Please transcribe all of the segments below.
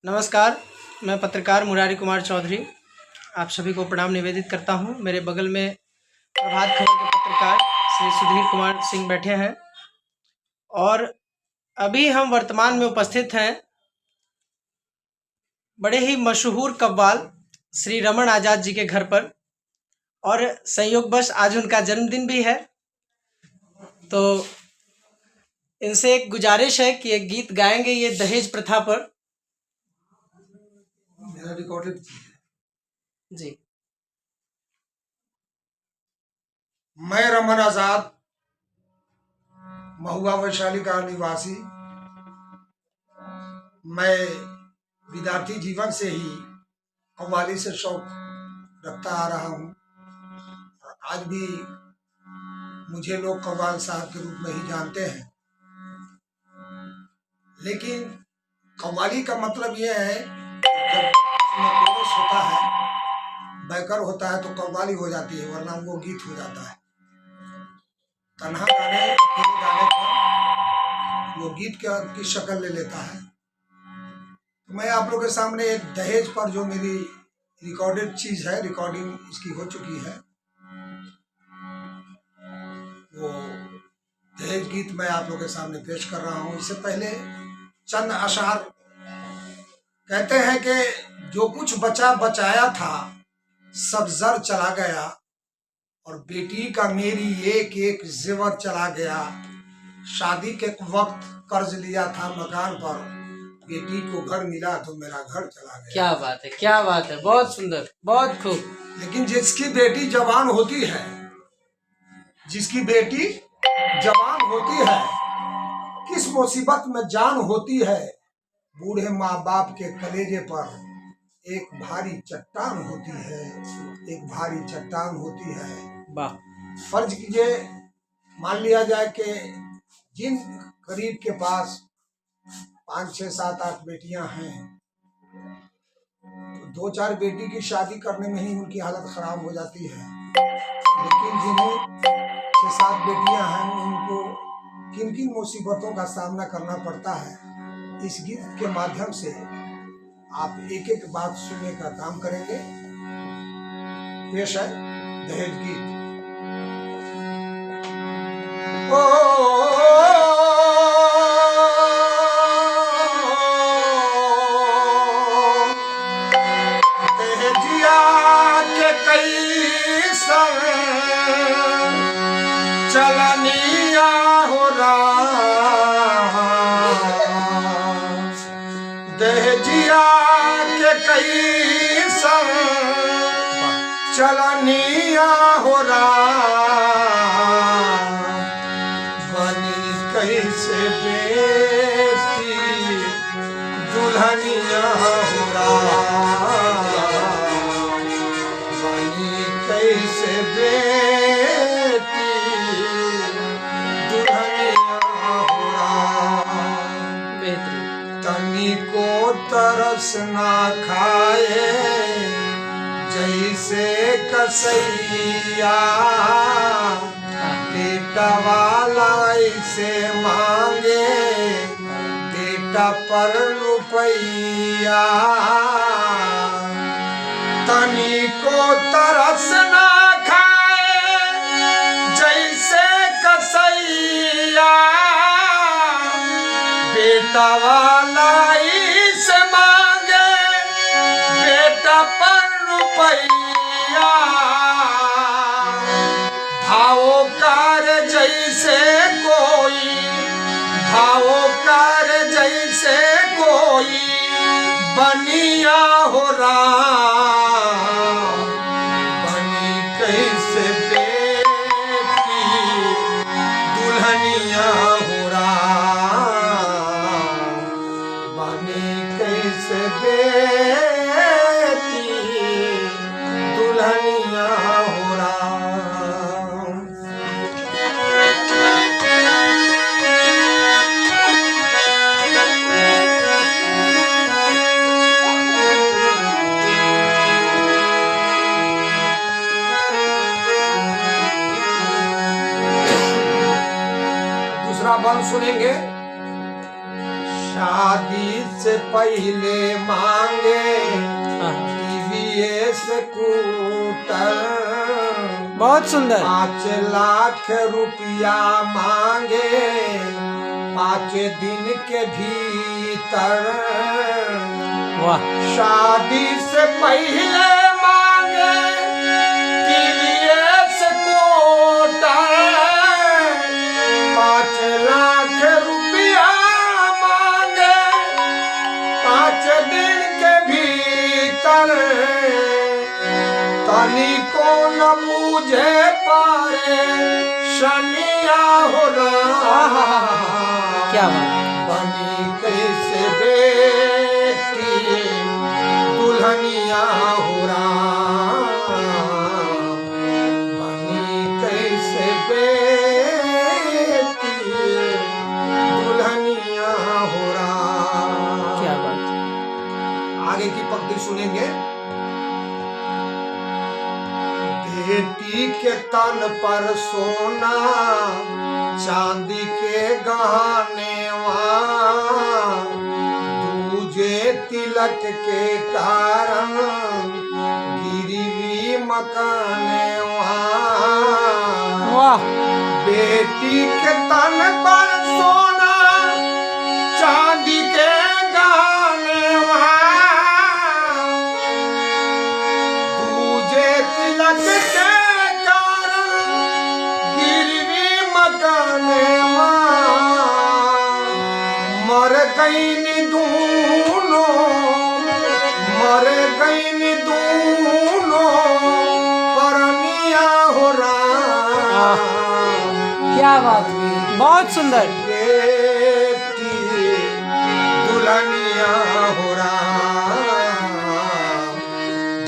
नमस्कार, मैं पत्रकार मुरारी कुमार चौधरी आप सभी को प्रणाम निवेदित करता हूं। मेरे बगल में प्रभात खबर के पत्रकार श्री सुधीर कुमार सिंह बैठे हैं और अभी हम वर्तमान में उपस्थित हैं बड़े ही मशहूर कव्वाल श्री रमन आजाद जी के घर पर और संयोगवश आज उनका जन्मदिन भी है। तो इनसे एक गुजारिश है कि एक गीत गाएंगे ये दहेज प्रथा पर। मेरा रिकॉर्डेड जी। मैं रमन आजाद, महुआ वैशाली का निवासी। मैं विद्यार्थी जीवन से ही कव्वाली से शौक रखता आ रहा हूँ और आज भी मुझे लोग कव्वाल साहब के रूप में ही जानते हैं। लेकिन कव्वाली का मतलब यह है जब उसमें कोरस होता है, बैकर होता है तो कव्वाली हो जाती है, वरना वो गीत हो जाता है। तन्हा गाने पर वो गीत की शक्ल ले लेता है। तो मैं आप लोगों के सामने एक दहेज पर जो मेरी रिकॉर्डेड चीज है, रिकॉर्डिंग इसकी हो चुकी है, वो दहेज गीत मैं आप लोगों के सामने पेश कर रहा हूँ। इससे पहले चंद अशार कहते हैं कि जो कुछ बचा बचाया था सब जर चला गया और बेटी का मेरी एक एक जेवर चला गया। शादी के वक्त कर्ज लिया था मकान पर, बेटी को घर मिला तो मेरा घर चला गया। क्या बात है, क्या बात है, बहुत सुंदर, बहुत खूब। लेकिन जिसकी बेटी जवान होती है, जिसकी बेटी जवान होती है, किस मुसीबत में जान होती है, बूढ़े माँ बाप के कलेजे पर एक भारी चट्टान होती है, एक भारी चट्टान होती है। वाह। फर्ज कीजिए, मान लिया जाए कि जिन गरीब के पास 5, 6, 7, 8 बेटियां हैं, तो 2-4 बेटी की शादी करने में ही उनकी हालत खराब हो जाती है। लेकिन जिन्हें 6-7 बेटियां हैं, उनको किन किन मुसीबतों का सामना करना पड़ता है, इस गीत के माध्यम से आप एक एक बात सुनने का काम करेंगे। पेश है दहेज गीत। दहेजिया के कई सर चलनिया हो रहा, दहेजिया के कई सर चलनिया हो रहा, बनी कैसे बेटी दुल्हनिया हो रहा, बनी कैसे बेटी दुल्हनिया हो रहा। तनी को तरस ना खाए जैसे कसैया, बेटा वाला इसे मांगे बेटा पर रुपैया। तनी को तरस ना खाए जैसे कसैया, बेटा वाला इसे मांगे बेटा पर रुपैया। भावोकार जैसे कोई, भावोकार जैसे कोई बनिया हो रहा, बनी कैसे बेटी दुल्हनिया हो रहा, बनी कैसे बेटी दुल्हनिया हो रहा। दूसरा बंद सुनेंगे। शादी से पहले मांगे हाँ, टीवीएस स्कूटर, बहुत सुंदर। 5 लाख रुपया मांगे 5 दिन के भीतर, वाह, शादी से पहले मांगे टीवीएस स्कूटर, 5 लाख रुपया मांगे 5 दिन के भीतर, तनी को न बूझे पारे शनिया हो रहा, क्या बात। बनी कैसे बेटी दुल्हनिया हो रहा, बनी कैसे बेटी दुल्हनिया हो रहा। क्या बात। आगे की पंक्ति सुनेंगे। बेटी के तन पर सोना चांदी के गहने, दूजे तिलक के कारण गिरवी मकाने, वाह, बेटी के तन पर सोना चांदी के गहने, दूजे तिलक के कारण गिरवी मकाने, मर गई दूनों, मर गई दूनों परनिया हो रहा, क्या बात, बहुत सुंदर। बेटी दुल्हनिया हो रहा,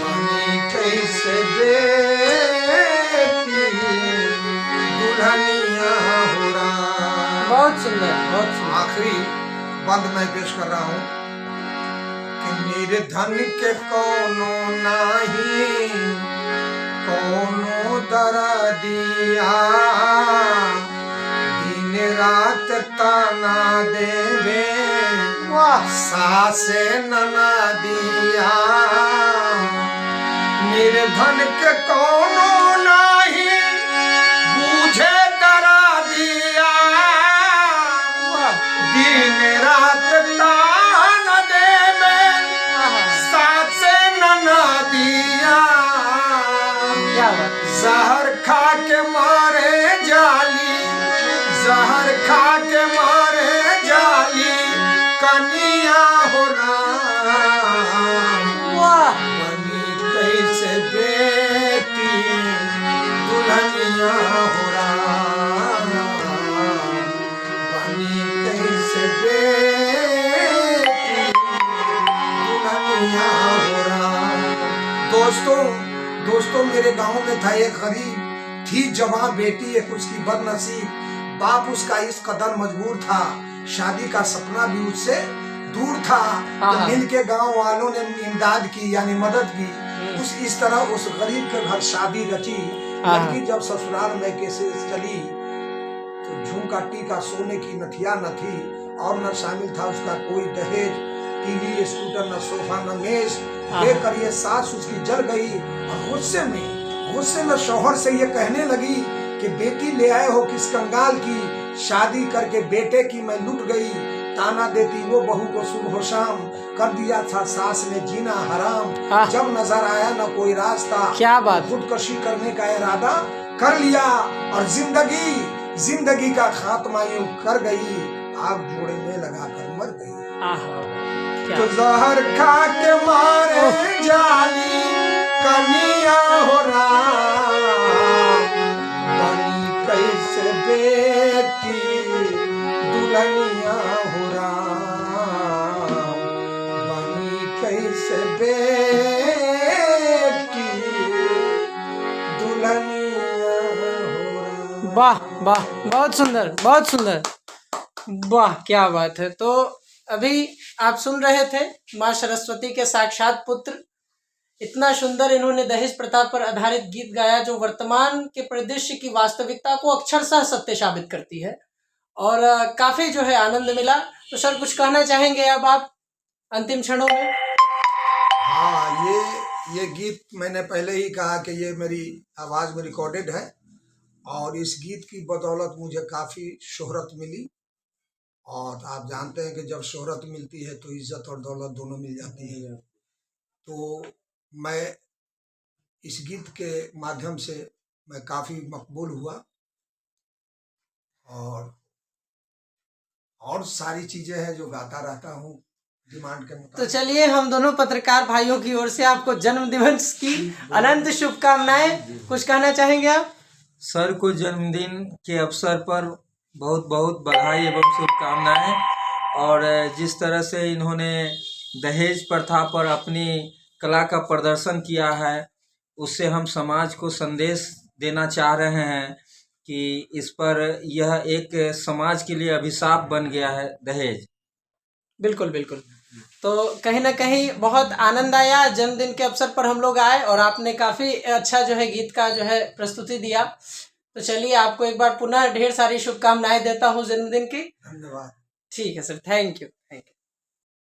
बनी कैसे बेटी दुल्हनिया हो रहा। बहुत सुंदर, बहुत सुंदर। आखिरी बंद मैं पेश कर रहा हूं कि निर्धन के कोनो नाही कोनो दरदिया, दिन रात ताना देवे सासे ननदिया, निर्धन के कोनो नाही बूझे दरदिया, दिन रात तान देवे सासे ननदिया, जहर खा के मारे जाली, जहर खा के मारे जाली कनिया हो रहा, बनी कैसे बेटी दुल्हनिया हो रहा, बनी कैसे बेटी दुल्हनिया हो रहा। दोस्तों मेरे गांव में था एक गरीब, थी जवान बेटी, एक उसकी बदनसीब, बाप उसका इस कदर मजबूर था, शादी का सपना भी उससे दूर था। तो मिल के गाँव वालों ने इमदाद की यानी मदद की, इस तरह उस गरीब के घर शादी रची। लड़की जब ससुराल में कैसे चली तो झुमका टीका सोने की नथिया न थी और न शामिल था उसका कोई दहेज, टीवी स्कूटर न सोफा न मेज, लेकर ये सास उसकी जल गई और गुस्से में शौहर से ये कहने लगी कि बेटी ले आए हो किस कंगाल की, शादी करके बेटे की मैं लुट गई, ताना देती वो बहू को सुबह शाम, कर दिया था सास ने जीना हराम, जब नजर आया न कोई रास्ता, क्या बात, खुदकशी करने का इरादा कर लिया और जिंदगी का खात्मा यूं कर गई, आग जोड़े में लगाकर मर गई। तो जहर खा के मारे जाली कनिया हो रहा, बनी कैसे बेटी दुल्हनिया हो रहा, बनी कैसे बेटी दुल्हनिया हो रहा। वाह वाह, बहुत सुंदर, बहुत सुंदर, वाह क्या बात है। तो अभी आप सुन रहे थे माँ सरस्वती के साक्षात पुत्र, इतना सुंदर इन्होंने दहेज प्रथा पर आधारित गीत गाया जो वर्तमान के परिदृश्य की वास्तविकता को अक्षरशः सत्य साबित करती है और काफी जो है आनंद मिला। तो सर कुछ कहना चाहेंगे अब आप? अंतिम क्षणों में। हाँ, ये गीत मैंने पहले ही कहा कि ये मेरी आवाज़ में रिकॉर्डेड है और इस गीत की बदौलत मुझे काफ़ी शोहरत मिली। और आप जानते हैं कि जब शोहरत मिलती है तो इज्जत और दौलत दोनों मिल जाती है। तो मैं इस गीत के माध्यम से मैं काफ़ी मकबूल हुआ और सारी चीज़ें हैं जो गाता रहता हूँ डिमांड के मुताबिक। तो चलिए, हम दोनों पत्रकार भाइयों की ओर से आपको जन्म दिवस की अनंत शुभकामनाएं। कुछ कहना चाहेंगे आप? सर को जन्मदिन के अवसर पर बहुत बहुत बधाई एवं शुभकामनाएं। और जिस तरह से इन्होंने दहेज प्रथा पर अपनी कला का प्रदर्शन किया है, उससे हम समाज को संदेश देना चाह रहे हैं कि इस पर यह एक समाज के लिए अभिशाप बन गया है दहेज। बिल्कुल बिल्कुल। तो कहीं ना कहीं बहुत आनंद आया, जन्मदिन के अवसर पर हम लोग आए और आपने काफ़ी अच्छा जो है गीत का जो है प्रस्तुति दिया। तो चलिए, आपको एक बार पुनः ढेर सारी शुभकामनाएं देता हूँ जन्मदिन की। धन्यवाद। ठीक है सर, थैंक यू।